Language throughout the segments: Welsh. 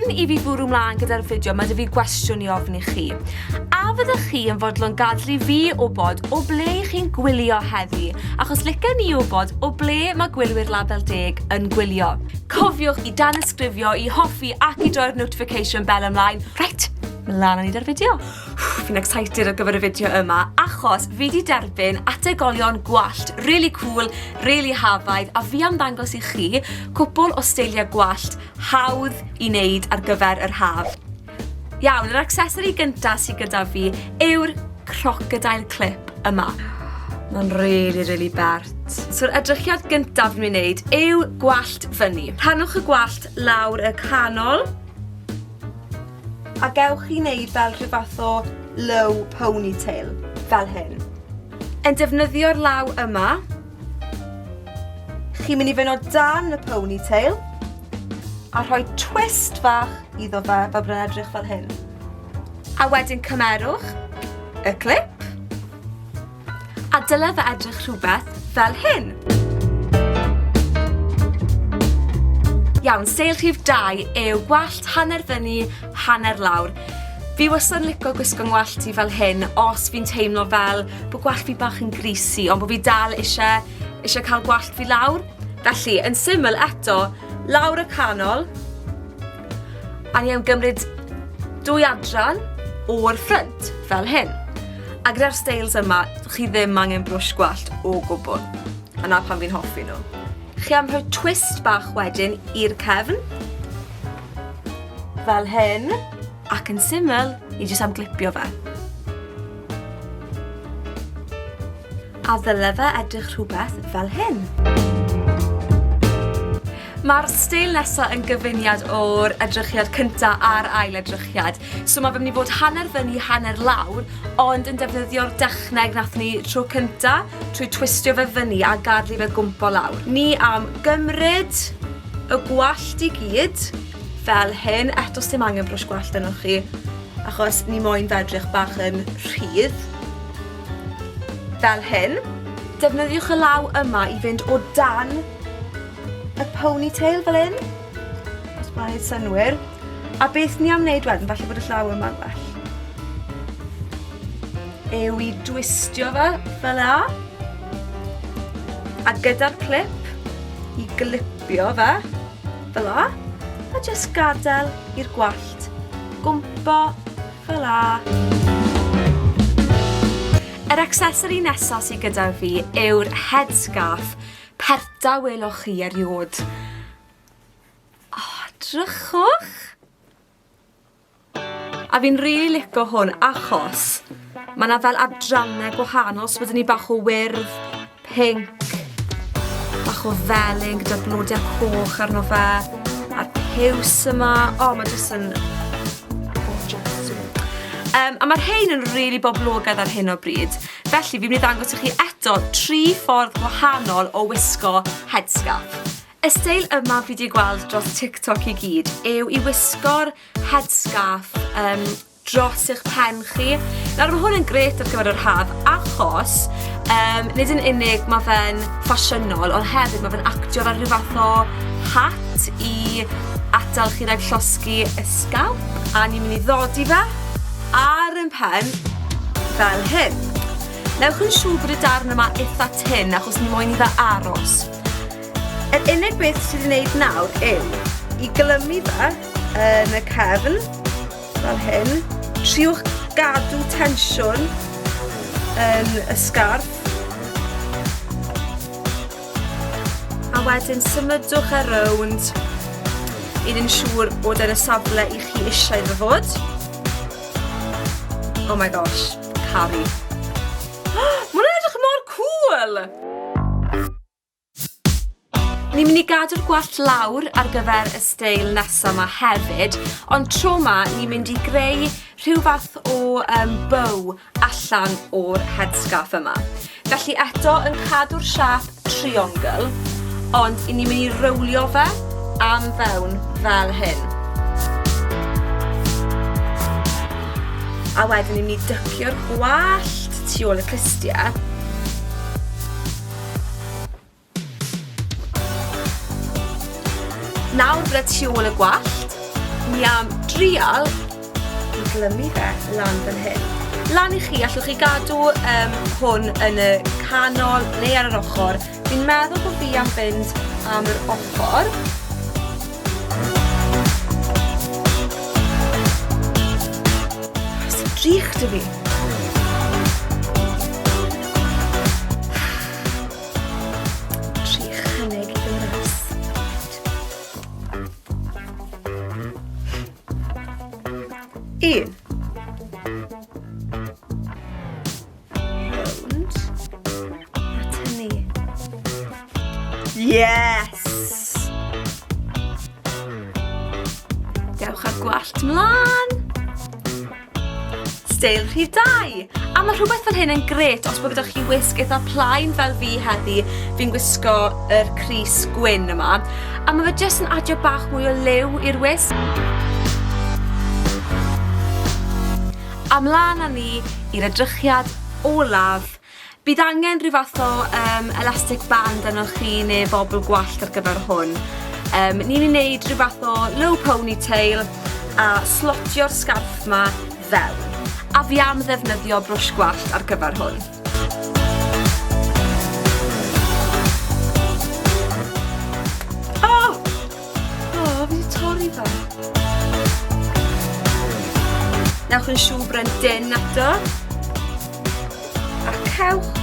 Cyn I fi bwrw mlaen gyda'r fideo, mae 'da fi gwestiwn I ofyn I chi. A fyddech chi yn fodlon gadlu fi wybod o ble chi'n gwylio heddi, achos licen ni wybod o ble mae gwylwyr Label Deg yn gwylio. Cofiwch I danysgrifio, I hoffi ac I droi'r notification bell ymlaen. Right, mlaen ni 'da'r fideo. Fi'n excited ar gyfer y fideo yma, achos fi 'di derbyn ategolion gwallt, really cool, really hafaidd, a fi am ddangos I chi cwpl o steiliau gwallt hawdd I wneud ar gyfer yr haf. Iawn, yr accessory gyntaf sydd gyda fi yw'r crocodile clip yma. Mae'n really bert. So'r edrychiad gyntaf fi'n wneud yw gwallt fyny. Rhannwch y gwallt lawr y canol, a gewch chi wneud fel rhyw fath o low ponytail, fel hyn. Yn defnyddio'r law yma, chi'n mynd I fynd o dan y ponytail, a rhoi twist fach iddo fe, fel bod yn edrych fel hyn. A wedyn cymerwch y clip, a dyle fe edrych rhywbeth fel hyn. Iawn, steil rhif 2 yw gwallt hanner fyny, hanner lawr. Fi wastad yn licio gwisgo ngwallt I fel hyn os fi'n teimlo fel bod gwallt fi bach yn greasy, ond bod fi dal eisiau cael gwallt fi lawr. Felly, yn syml eto, lawr y canol, a ni am gymryd 2 adran o'r ffrynt, fel hyn. A gyda'r steils yma, chi ddim angen brwsh gwallt o gwbl. A na pan fi'n hoffi nhw. Chi am rhoi twist bach wedyn i'r cefn, fel hyn, ac yn syml, ni jyst am glipio fe. A ddyle fe edrych rhywbeth fel hyn. Mae'r steil nesaf yn gyfuniad o'r edrychiad cyntaf a'r ail edrychiad. So mae fe'n mynd I fod hanner fyny, hanner lawr, ond yn defnyddio'r dechneg nath ni tro cyntaf, trwy twistio fe fyny a gadlu fe gwmpo lawr. Ni am gymryd y gwallt I gyd, fel hyn, eto dim angen brwsh gwallt yno chi, achos ni moyn fe edrych bach yn rhydd. Fel hyn. Defnyddiwch y law yma I fynd o dan y ponytail fel hyn, os mae'n neud synwyr. A beth ni am wneud wedyn, falle bod y llaw yma'n well, yw I dwistio fe fel la, a gyda'r clip, I glipio fe fel la, a jyst gadael i'r gwallt gwmpo fel la. Yr accessory nesaf sydd gyda fi yw'r headscarf. Perta welwch chi eriod. Drychwch. A fi'n really licio hwn achos mae 'na fel adrannau gwahanol, so byddwn ni bach o wyrdd, pink, bach o felyn gyda blodau coch arno fe, a'r piws yma. Mae jyst yn gorgeous. A mae'r hein yn really boblogaidd ar hyn o bryd. Felly, fi'n mynd I ddangos I chi eto 3 ffordd gwahanol o wisgo headscarf. Y steil yma fi wedi gweld dros TikTok I gyd yw I wisgo'r headscarf dros eich pen chi. Nawr mae hwn yn gret ar gyfer yr haf achos nid yn unig mae fe'n ffasiynol, ond hefyd mae fe'n actio fel rhyw fath o hat I atal chi rhaid llosgi y scalp, a ni'n mynd I ddodi fe ar yn pen fel hyn. Newch yn siŵr bod y darn yma eitha tyn achos ni moyn I fe aros. Yr unig beth sydd wedi'i wneud nawr yw I glymu fe yn y cefn fel hyn. Triwch gadw tensiwn yn y sgarff. A wedyn symudwch rownd I wneud yn siŵr bod yn y safle I chi eisiau iddo fod. Oh my gosh, caru. Mae'n edrych mor cool! Ni'n mynd I gadw'r gwallt lawr ar gyfer y steil nesaf yma hefyd, ond tro yma ni'n mynd I greu rhyw fath o bow allan o'r headscarf yma. Felly eto yn cadw'r siap triongl, ond ni'n mynd I rowlio fe am fewn fel hyn. A wedyn ni'n mynd I dycio'r gwallt tu ôl y clustiau. Nawr bydd tu ôl y gwallt, ni am drial i glymu fe lan fan hyn. Lan i chi, allwch chi gadw hwn yn y canol neu ar yr ochr. Fi'n meddwl bod fi am fynd am yr ochr. Sy'n drych dy fi. Drych hynny gyda'r ras. Un. Yes! Dewch â'r gwallt mlaen. Steil rhif 2. A mae rhywbeth fel hyn yn gret os bod gyda chi wisg eitha plaen fel fi heddi. Fi'n gwisgo yr crys gwyn yma. A mae fe jyst yn adio bach mwy o liw i'r wisg. A mlaen â ni i'r edrychiad olaf. Bydd angen rhyw fath o elastic band arnoch chi neu bobl gwallt ar gyfer hwn. Ni'n wneud rhyw fath o low ponytail a slotio'r sgarff ma fewn. A fi am ddefnyddio brwsh gwallt ar gyfer hwn. O, fi wedi torri fe. Newch yn siwbr yn dyn eto. A cewch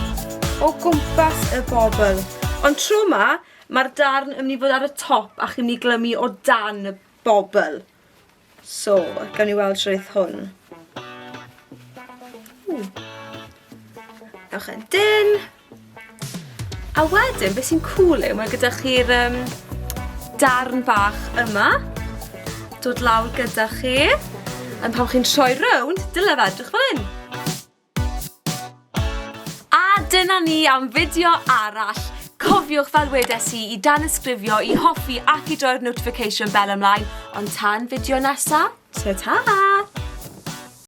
o gwmpas y bobl. Ond tro yma, mae'r darn yn mynd i fod ar y top a chi'n mynd i glymu o dan y bobl. So, gawn ni weld trwy'r hwn. Ewch yn dyn. A wedyn, beth sy'n cool yw, mae gyda chi'r darn bach yma. Dod lawr gyda chi. A pan chi'n troi rownd, dyle fe edrych fel hyn. Dyna ni am fideo arall. Cofiwch fel wedes i danysgrifio, i hoffi ac i droi'r notification bell ymlaen. Ond tan fideo nesa, ta-ta!